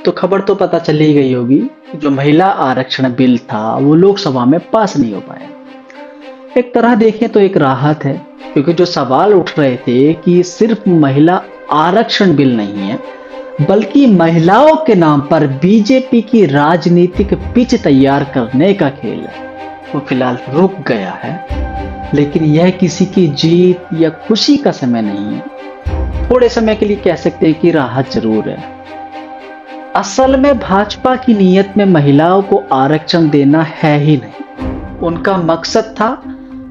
तो खबर तो पता चल ही गई होगी कि जो महिला आरक्षण बिल था वो लोकसभा में पास नहीं हो पाया। एक तरह देखें तो एक राहत है, क्योंकि जो सवाल उठ रहे थे कि सिर्फ महिला आरक्षण बिल नहीं है बल्कि महिलाओं के नाम पर बीजेपी की राजनीतिक पिच तैयार करने का खेल है, वो फिलहाल रुक गया है। लेकिन यह किसी की जीत या खुशी का समय नहीं है। थोड़े समय के लिए कह सकते हैं कि राहत जरूर है। असल में भाजपा की नीयत में महिलाओं को आरक्षण देना है ही नहीं। उनका मकसद था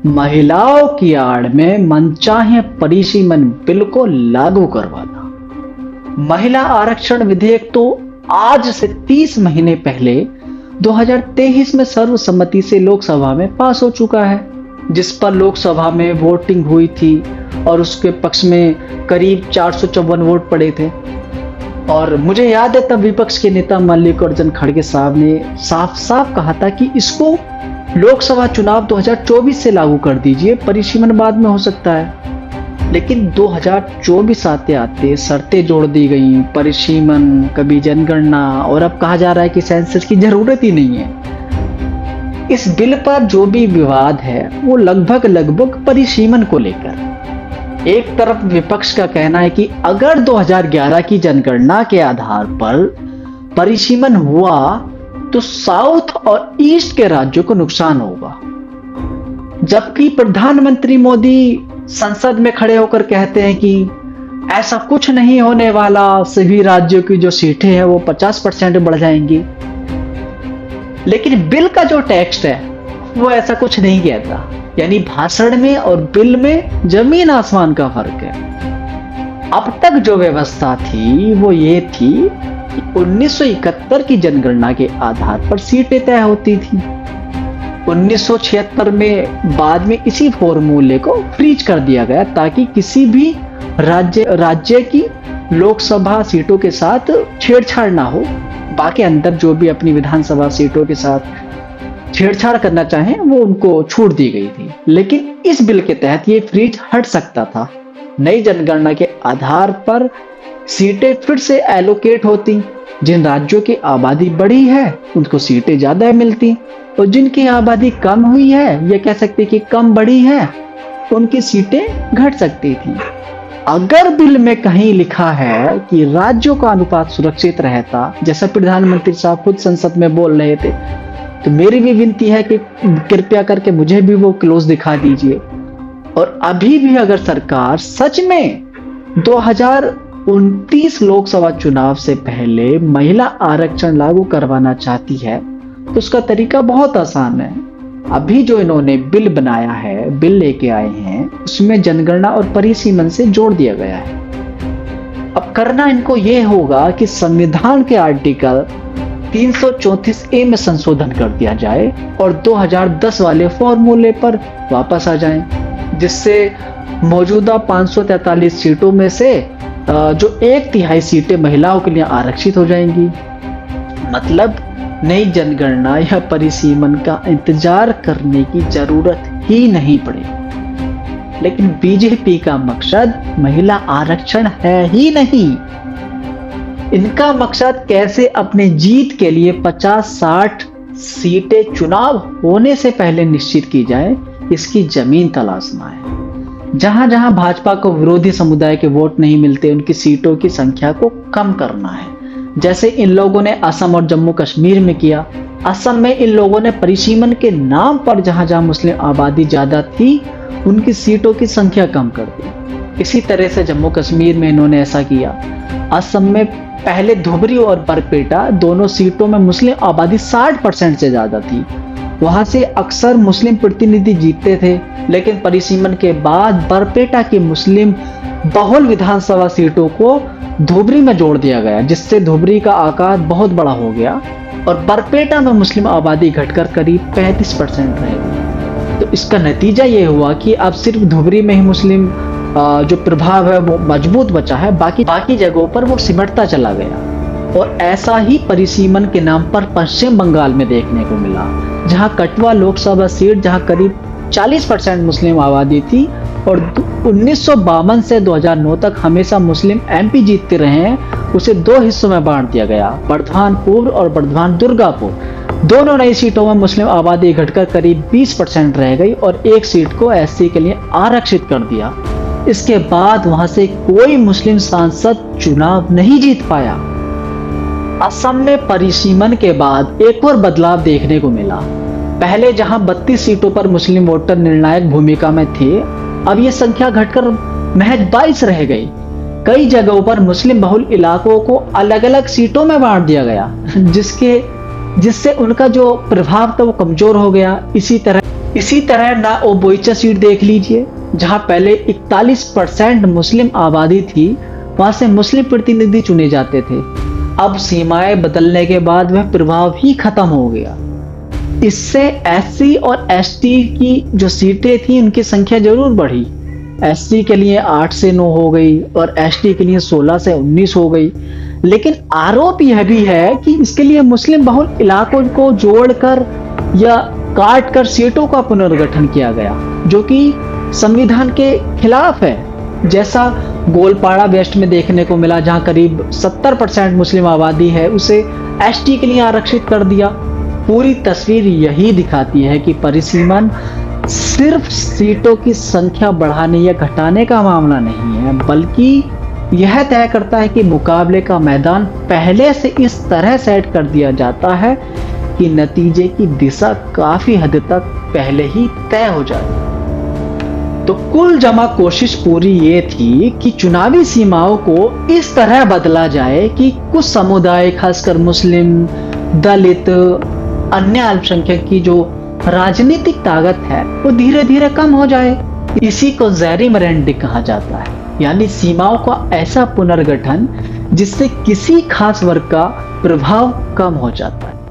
महिलाओं की आड़ में मनचाहे परिसीमन बिल को लागू करवाना। महिला आरक्षण विधेयक तो आज से 30 महीने पहले 2023 में सर्वसम्मति से लोकसभा में पास हो चुका है, जिस पर लोकसभा में वोटिंग हुई थी और उसके पक्ष में करीब 454 वोट पड़े थे। और मुझे याद है तब विपक्ष के नेता मल्लिकार्जुन खड़गे साहब ने साफ साफ कहा था कि इसको लोकसभा चुनाव 2024 से लागू कर दीजिए, परिसीमन बाद में हो सकता है। लेकिन 2024 आते आते शर्तें जोड़ दी गई, परिसीमन, कभी जनगणना, और अब कहा जा रहा है कि सेंसस की जरूरत ही नहीं है। इस बिल पर जो भी विवाद है वो लगभग परिसीमन को लेकर। एक तरफ विपक्ष का कहना है कि अगर 2011 की जनगणना के आधार पर परिसीमन हुआ तो साउथ और ईस्ट के राज्यों को नुकसान होगा, जबकि प्रधानमंत्री मोदी संसद में खड़े होकर कहते हैं कि ऐसा कुछ नहीं होने वाला, सभी राज्यों की जो सीटें हैं वो 50% बढ़ जाएंगी। लेकिन बिल का जो टेक्स्ट है वो ऐसा कुछ नहीं कहता, यानी भाषण में और बिल में जमीन आसमान का फर्क है। अब तक जो व्यवस्था थी वो ये थी कि 1971 की जनगणना के आधार पर सीटें तय होती थी। 1976 में बाद में इसी फॉर्मूले को फ्रीज कर दिया गया ताकि किसी भी राज्य की लोकसभा सीटों के साथ छेड़छाड़ ना हो। बाकी अंदर जो भी अपनी विधानसभा सीटों के साथ छेड़छाड़ करना चाहें वो उनको छूट दी गई थी। लेकिन इस बिल के तहत ये फ्रीज हट सकता था। नई जनगणना के आधार पर सीटें फिर से एलोकेट होती। जिन राज्यों की आबादी बढ़ी है उनको सीटें ज्यादा मिलती, और जिनकी आबादी कम हुई है या कह सकते कि कम बढ़ी है उनकी सीटें घट सकती थी। अगर बिल में कहीं लिखा है कि राज्यों का अनुपात सुरक्षित रहता, जैसा प्रधानमंत्री साहब खुद संसद में बोल रहे थे, तो मेरी भी विनती है कि कृपया करके मुझे भी वो क्लोज दिखा दीजिए। और अभी भी अगर सरकार सच में 2029 लोकसभा चुनाव से पहले महिला आरक्षण लागू करवाना चाहती है तो उसका तरीका बहुत आसान है। अभी जो इन्होंने बिल बनाया है, बिल लेके आए हैं, उसमें जनगणना और परिसीमन से जोड़ दिया गया है। अब करना इनको यह होगा कि संविधान के आर्टिकल 334A में संशोधन कर दिया जाए और 2010 वाले फॉर्मूले पर वापस आ जाएं, जिससे मौजूदा 543 सीटों में से जो 1/3 सीटें महिलाओं के लिए आरक्षित हो जाएंगी। मतलब नई जनगणना या परिसीमन का इंतजार करने की जरूरत ही नहीं पड़ेगी। लेकिन बीजेपी का मकसद महिला आरक्षण है ही नहीं। इनका मकसद कैसे अपने जीत के लिए 50-60 सीटें चुनाव होने से पहले निश्चित की जाए, इसकी जमीन तलाशना है। जहां जहां भाजपा को विरोधी समुदाय के वोट नहीं मिलते, उनकी सीटों की संख्या को कम करना है, जैसे इन लोगों ने असम और जम्मू कश्मीर में किया। असम में इन लोगों ने परिसीमन के नाम पर जहां जहां मुस्लिम आबादी ज्यादा थी उनकी सीटों की संख्या कम कर दी। इसी तरह से जम्मू कश्मीर में इन्होंने ऐसा किया। असम में पहले धुबरी और बरपेटा दोनों सीटों में मुस्लिम आबादी 60% से ज्यादा थी। वहां से अक्सर मुस्लिम प्रतिनिधि जीतते थे, लेकिन परिसीमन के बाद बरपेटा की मुस्लिम बहुल विधानसभा सीटों को धुबरी में जोड़ दिया गया, जिससे धुबरी का आकार बहुत बड़ा हो गया और बरपेटा में मुस्लिम आबादी घटकर करीब 35% रह गई। तो इसका नतीजा ये हुआ कि अब सिर्फ धुबरी में ही मुस्लिम जो प्रभाव है वो मजबूत बचा है, बाकी जगहों पर वो सिमटता चला गया। और ऐसा ही परिसीमन के नाम पर पश्चिम बंगाल में देखने को मिला, जहां कटवा लोकसभा सीट, जहां करीब 40% मुस्लिम आबादी थी, और 1952 से 2009 तक हमेशा मुस्लिम एमपी जीतते रहे हैं, उसे दो हिस्सों में बांट दिया गया, बर्धमान पूर्व और बर्धमान दुर्गापुर। दोनों नई सीटों में मुस्लिम आबादी घटकर करीब 20% रह गई और एक सीट को एससी के लिए आरक्षित कर दिया। इसके बाद वहां से कोई मुस्लिम सांसद चुनाव नहीं जीत पाया। असम में परिसीमन के बाद एक और बदलाव देखने को मिला। पहले जहां 32 सीटों पर मुस्लिम वोटर निर्णायक भूमिका में थे, अब यह संख्या घटकर महज 22 रह गई। कई जगहों पर मुस्लिम बहुल इलाकों को अलग अलग सीटों में बांट दिया गया, जिससे उनका जो प्रभाव था वो कमजोर हो गया। इसी तरह ना ओबोइचा सीट देख लीजिए, जहां पहले 41% मुस्लिम आबादी थी, वहां से मुस्लिम प्रतिनिधि चुने जाते थे। अब सीमाएं बदलने के बाद वह प्रभाव ही खत्म हो गया। इससे एससी और एसटी की जो सीटें थी उनकी संख्या जरूर बढ़ी। एससी के लिए 8 से 9 हो गई और एसटी के लिए 16 से 19 हो गई। लेकिन आरोप यह भी है कि इसके लिए मुस्लिम बहुल इलाकों को जोड़कर या काट कर सीटों का पुनर्गठन किया गया, जो कि संविधान के खिलाफ है। जैसा गोलपाड़ा वेस्ट में देखने को मिला, जहां करीब 70% मुस्लिम आबादी है, उसे एसटी के लिए आरक्षित कर दिया। पूरी तस्वीर यही दिखाती है कि परिसीमन सिर्फ सीटों की संख्या बढ़ाने या घटाने का मामला नहीं है, बल्कि यह तय करता है कि मुकाबले का मैदान पहले से इस तरह सेट कर दिया जाता है कि नतीजे की दिशा काफी हद तक पहले ही तय हो जाए। तो कुल जमा कोशिश पूरी ये थी कि चुनावी सीमाओं को इस तरह बदला जाए कि कुछ समुदाय, खासकर मुस्लिम, दलित, अन्य अल्पसंख्यक की जो राजनीतिक ताकत है वो धीरे धीरे कम हो जाए। इसी को जेरिमरेंडिंग कहा जाता है, यानी सीमाओं का ऐसा पुनर्गठन जिससे किसी खास वर्ग का प्रभाव कम हो जाता है।